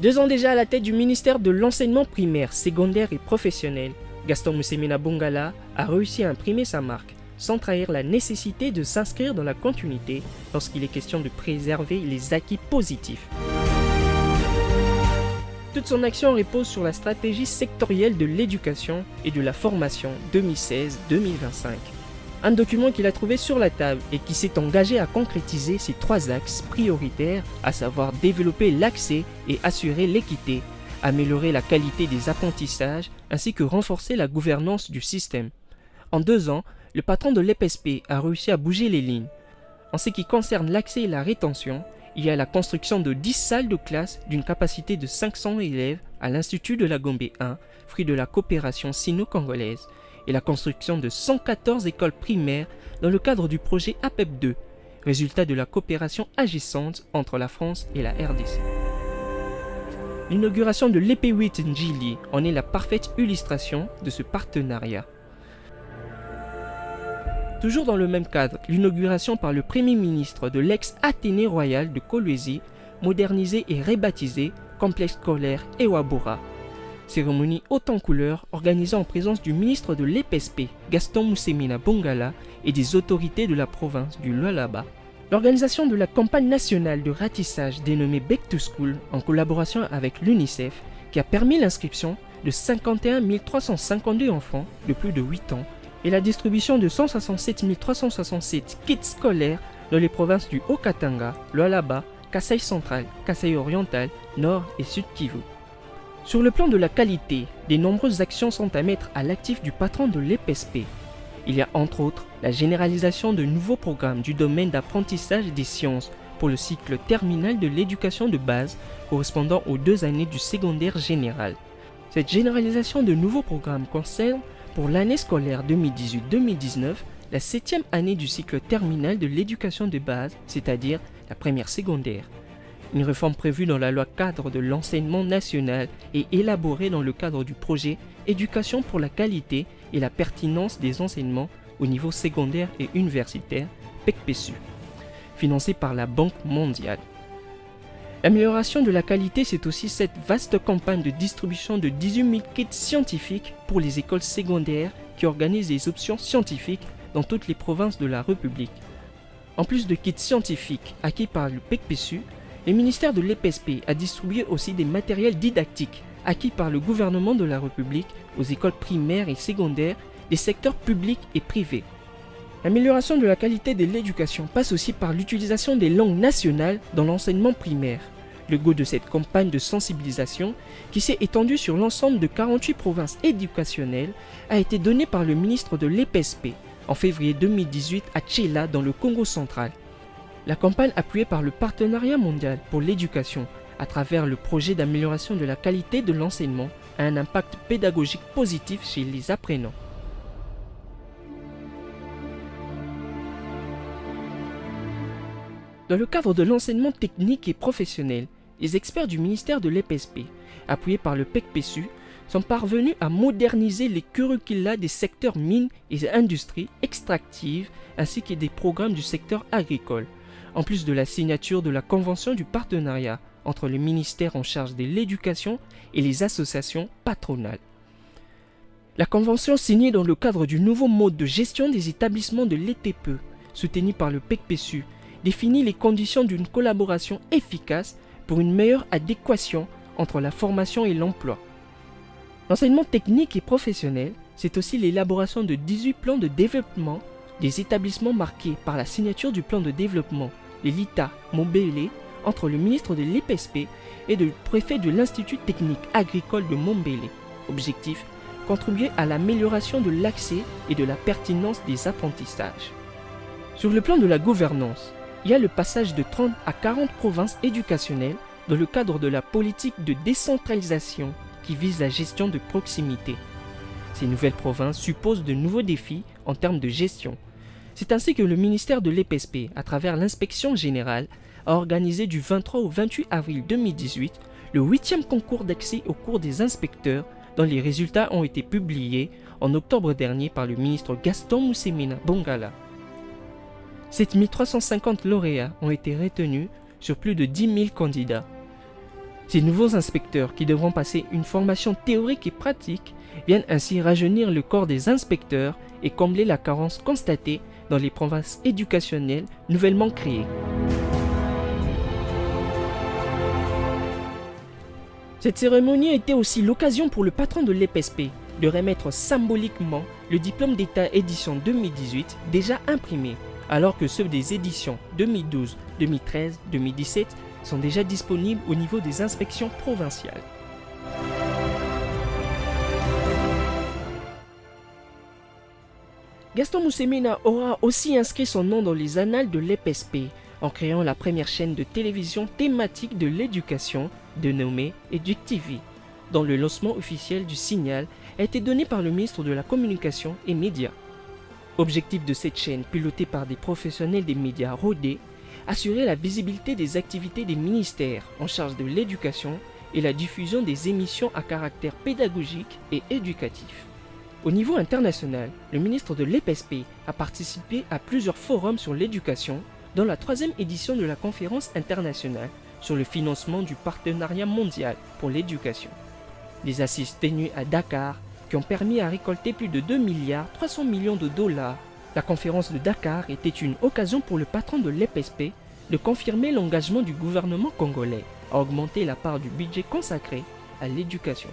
2 ans déjà à la tête du ministère de l'enseignement primaire, secondaire et professionnel, Gaston Moussémina Bongala a réussi à imprimer sa marque, sans trahir la nécessité de s'inscrire dans la continuité lorsqu'il est question de préserver les acquis positifs. Toute son action repose sur la stratégie sectorielle de l'éducation et de la formation 2016-2025. Un document qu'il a trouvé sur la table et qui s'est engagé à concrétiser ces 3 axes prioritaires, à savoir développer l'accès et assurer l'équité, améliorer la qualité des apprentissages ainsi que renforcer la gouvernance du système. En 2 ans, le patron de l'EPSP a réussi à bouger les lignes. En ce qui concerne l'accès et la rétention, il y a la construction de 10 salles de classe d'une capacité de 500 élèves à l'Institut de la Gombe 1, fruit de la coopération sino-congolaise, et la construction de 114 écoles primaires dans le cadre du projet APEP 2, résultat de la coopération agissante entre la France et la RDC. L'inauguration de l'EP8 Njili en est la parfaite illustration de ce partenariat. Toujours dans le même cadre, l'inauguration par le Premier ministre de l'ex-Athénée royal de Kolwezi, modernisé et rebaptisé Complexe scolaire Ewabora. Cérémonie haute en couleurs organisée en présence du ministre de l'EPSP, Gaston Moussémina Bongala, et des autorités de la province du Lualaba. L'organisation de la campagne nationale de ratissage dénommée Back to School en collaboration avec l'UNICEF, qui a permis l'inscription de 51 352 enfants de plus de 8 ans et la distribution de 167 367 kits scolaires dans les provinces du Haut-Katanga, Lualaba, Kasaï central, Kasaï oriental, Nord et Sud Kivu. Sur le plan de la qualité, de nombreuses actions sont à mettre à l'actif du patron de l'EPSP. Il y a entre autres la généralisation de nouveaux programmes du domaine d'apprentissage des sciences pour le cycle terminal de l'éducation de base correspondant aux 2 années du secondaire général. Cette généralisation de nouveaux programmes concerne pour l'année scolaire 2018-2019 la 7e année du cycle terminal de l'éducation de base, c'est-à-dire la première secondaire. Une réforme prévue dans la loi cadre de l'enseignement national et élaborée dans le cadre du projet Éducation pour la qualité et la pertinence des enseignements au niveau secondaire et universitaire, PECPESU, financé par la Banque mondiale. L'amélioration de la qualité, c'est aussi cette vaste campagne de distribution de 18 000 kits scientifiques pour les écoles secondaires qui organisent des options scientifiques dans toutes les provinces de la République. En plus de kits scientifiques acquis par le PECPESU, le ministère de l'EPSP a distribué aussi des matériels didactiques acquis par le gouvernement de la République aux écoles primaires et secondaires des secteurs publics et privés. L'amélioration de la qualité de l'éducation passe aussi par l'utilisation des langues nationales dans l'enseignement primaire. Le goût de cette campagne de sensibilisation, qui s'est étendue sur l'ensemble de 48 provinces éducationnelles, a été donné par le ministre de l'EPSP en février 2018 à Tchéla dans le Congo central. La campagne appuyée par le Partenariat mondial pour l'éducation à travers le projet d'amélioration de la qualité de l'enseignement a un impact pédagogique positif chez les apprenants. Dans le cadre de l'enseignement technique et professionnel, les experts du ministère de l'EPSP, appuyés par le PECPESU, sont parvenus à moderniser les curricula des secteurs mines et industries extractives ainsi que des programmes du secteur agricole, en plus de la signature de la convention du partenariat entre le ministère en charge de l'éducation et les associations patronales. La convention signée dans le cadre du nouveau mode de gestion des établissements de l'ETPE, soutenu par le PECPESU, définit les conditions d'une collaboration efficace pour une meilleure adéquation entre la formation et l'emploi. L'enseignement technique et professionnel, c'est aussi l'élaboration de 18 plans de développement des établissements marqués par la signature du plan de développement de l'ITA Mombele entre le ministre de l'EPSP et le préfet de l'Institut technique agricole de Mombele. Objectif, contribuer à l'amélioration de l'accès et de la pertinence des apprentissages. Sur le plan de la gouvernance, il y a le passage de 30 à 40 provinces éducationnelles dans le cadre de la politique de décentralisation qui vise la gestion de proximité. Ces nouvelles provinces supposent de nouveaux défis en termes de gestion. C'est ainsi que le ministère de l'EPSP, à travers l'inspection générale, a organisé du 23 au 28 avril 2018 le 8e concours d'accès aux cours des inspecteurs dont les résultats ont été publiés en octobre dernier par le ministre Gaston Moussémina Bongala. 7 350 lauréats ont été retenus sur plus de 10 000 candidats. Ces nouveaux inspecteurs, qui devront passer une formation théorique et pratique, viennent ainsi rajeunir le corps des inspecteurs et combler la carence constatée dans les provinces éducationnelles nouvellement créées. Cette cérémonie a été aussi l'occasion pour le patron de l'EPSP de remettre symboliquement le diplôme d'État édition 2018 déjà imprimé, alors que ceux des éditions 2012, 2013, 2017 sont déjà disponibles au niveau des inspections provinciales. Gaston Moussemena aura aussi inscrit son nom dans les annales de l'EPSP en créant la première chaîne de télévision thématique de l'éducation dénommée EducTV, dont le lancement officiel du signal a été donné par le ministre de la Communication et Médias. Objectif de cette chaîne, pilotée par des professionnels des médias rodés, assurer la visibilité des activités des ministères en charge de l'éducation et la diffusion des émissions à caractère pédagogique et éducatif. Au niveau international, le ministre de l'EPSP a participé à plusieurs forums sur l'éducation, dont la 3e édition de la conférence internationale sur le financement du partenariat mondial pour l'éducation. Des assises tenues à Dakar qui ont permis à récolter plus de 2 milliards 300 millions de dollars. La conférence de Dakar était une occasion pour le patron de l'EPSP de confirmer l'engagement du gouvernement congolais à augmenter la part du budget consacré à l'éducation.